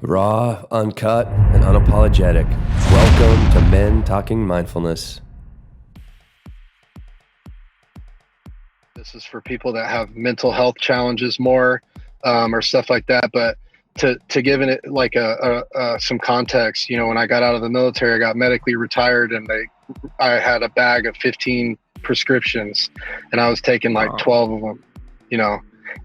Raw, uncut, and unapologetic. Welcome to Men Talking Mindfulness. This is for people that have mental health challenges more, or stuff like that. But to give it like some context, when I got out of the military, I got medically retired, and I had a bag of 15 prescriptions, and I was taking like 12 of them,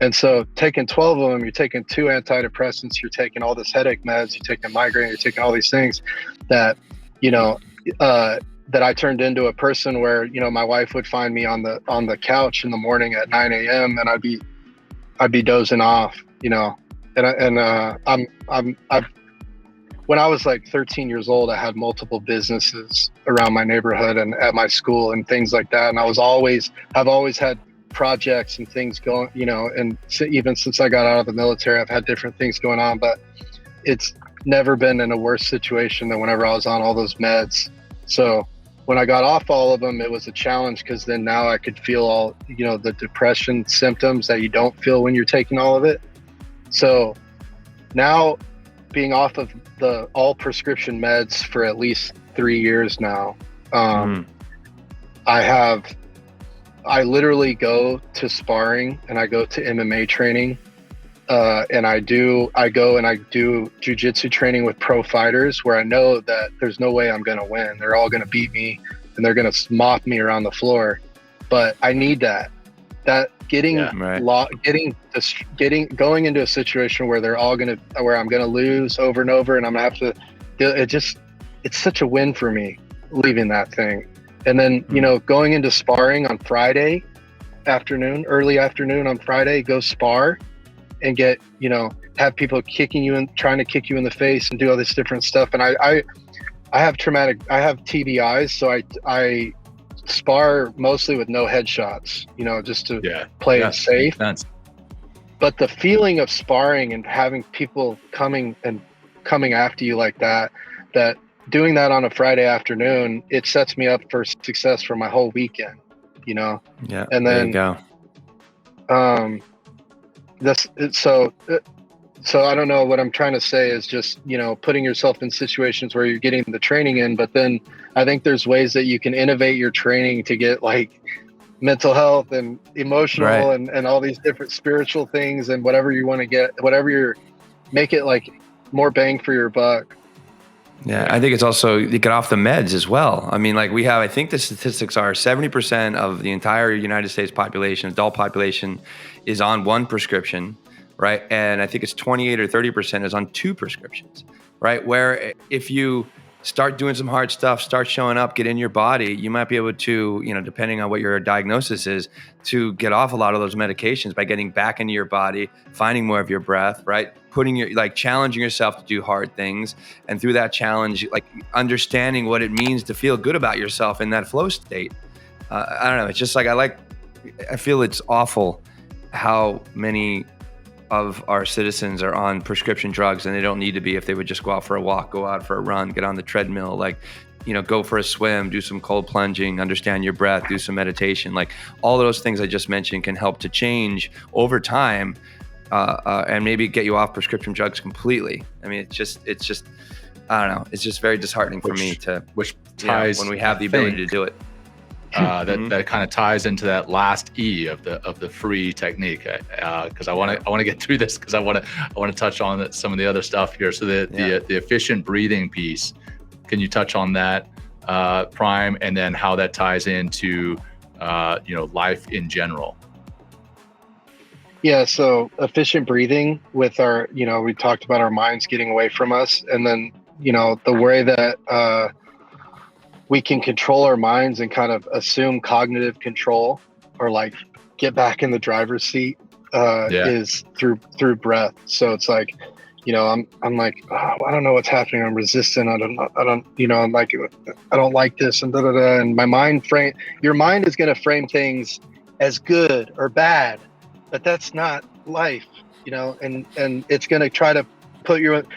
And so taking 12 of them, you're taking 2 antidepressants, you're taking all this headache meds, you're taking migraine, you're taking all these things that, that I turned into a person where, my wife would find me on the couch in the morning at 9 a.m. and I'd be dozing off, when I was like 13 years old, I had multiple businesses around my neighborhood and at my school and things like that. And I've always had projects and things going, and even since I got out of the military, I've had different things going on, but it's never been in a worse situation than whenever I was on all those meds. So when I got off all of them, it was a challenge, because then now I could feel all, the depression symptoms that you don't feel when you're taking all of it. So now, being off of the all prescription meds for at least 3 years now, I literally go to sparring and I go to MMA training, and I go and I do jujitsu training with pro fighters, where I know that there's no way I'm going to win. They're all going to beat me and they're going to mop me around the floor. But I need that going into a situation where where I'm going to lose over and over, and I'm going to have to, it's such a win for me leaving that thing. And then, going into sparring on Friday afternoon, early afternoon on Friday, go spar and get, have people kicking you and trying to kick you in the face and do all this different stuff. And I have TBIs. So I spar mostly with no headshots, just to play it safe. But the feeling of sparring and having people coming after you like that doing that on a Friday afternoon, it sets me up for success for my whole weekend, Yeah. And then, there you go. So I don't know, what I'm trying to say is just, putting yourself in situations where you're getting the training in, but then I think there's ways that you can innovate your training to get like mental health and emotional and all these different spiritual things and whatever you want to get, make it like more bang for your buck. Yeah, I think it's also you get off the meds as well. I mean, like I think the statistics are 70% of the entire United States population, adult population, is on one prescription, right? And I think it's 28 or 30% is on 2 prescriptions, right? Where if you start doing some hard stuff, start showing up, get in your body, you might be able to, depending on what your diagnosis is, to get off a lot of those medications by getting back into your body, finding more of your breath, right? Challenging yourself to do hard things. And through that challenge, understanding what it means to feel good about yourself in that flow state. I don't know. It's just I feel it's awful how many of our citizens are on prescription drugs, and they don't need to be if they would just go out for a walk, go out for a run, get on the treadmill, go for a swim, do some cold plunging, understand your breath, do some meditation. All those things I just mentioned can help to change over time, and maybe get you off prescription drugs completely. I mean, it's just I don't know. It's just very disheartening for me which ties when we have the ability to do it. That kind of ties into that last E of the F.R.E.E technique, because I want to get through this, because I want to touch on some of the other stuff here. So the efficient breathing piece, can you touch on that, Prime, and then how that ties into life in general? Yeah, so efficient breathing with our, we talked about our minds getting away from us, and then the way that we can control our minds and kind of assume cognitive control, or get back in the driver's seat, is through breath. So it's I'm like, oh, I don't know what's happening. I'm resistant. I don't like this, and and my mind your mind is going to frame things as good or bad, but that's not life, and it's going to try to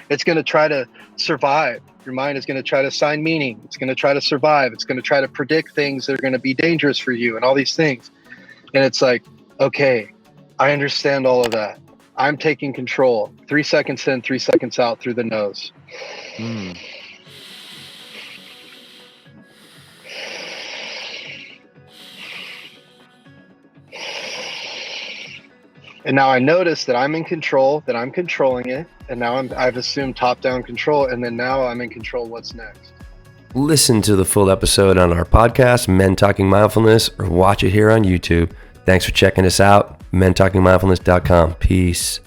it's going to try to survive. Your mind is going to try to assign meaning. It's going to try to survive. It's going to try to predict things that are going to be dangerous for you and all these things. And it's like, okay, I understand all of that. I'm taking control. 3 seconds in, 3 seconds out through the nose. And now I notice that I'm in control, that I'm controlling it. And now I've assumed top-down control. And then now I'm in control. What's next? Listen to the full episode on our podcast, Men Talking Mindfulness, or watch it here on YouTube. Thanks for checking us out. mentalkingmindfulness.com. Peace.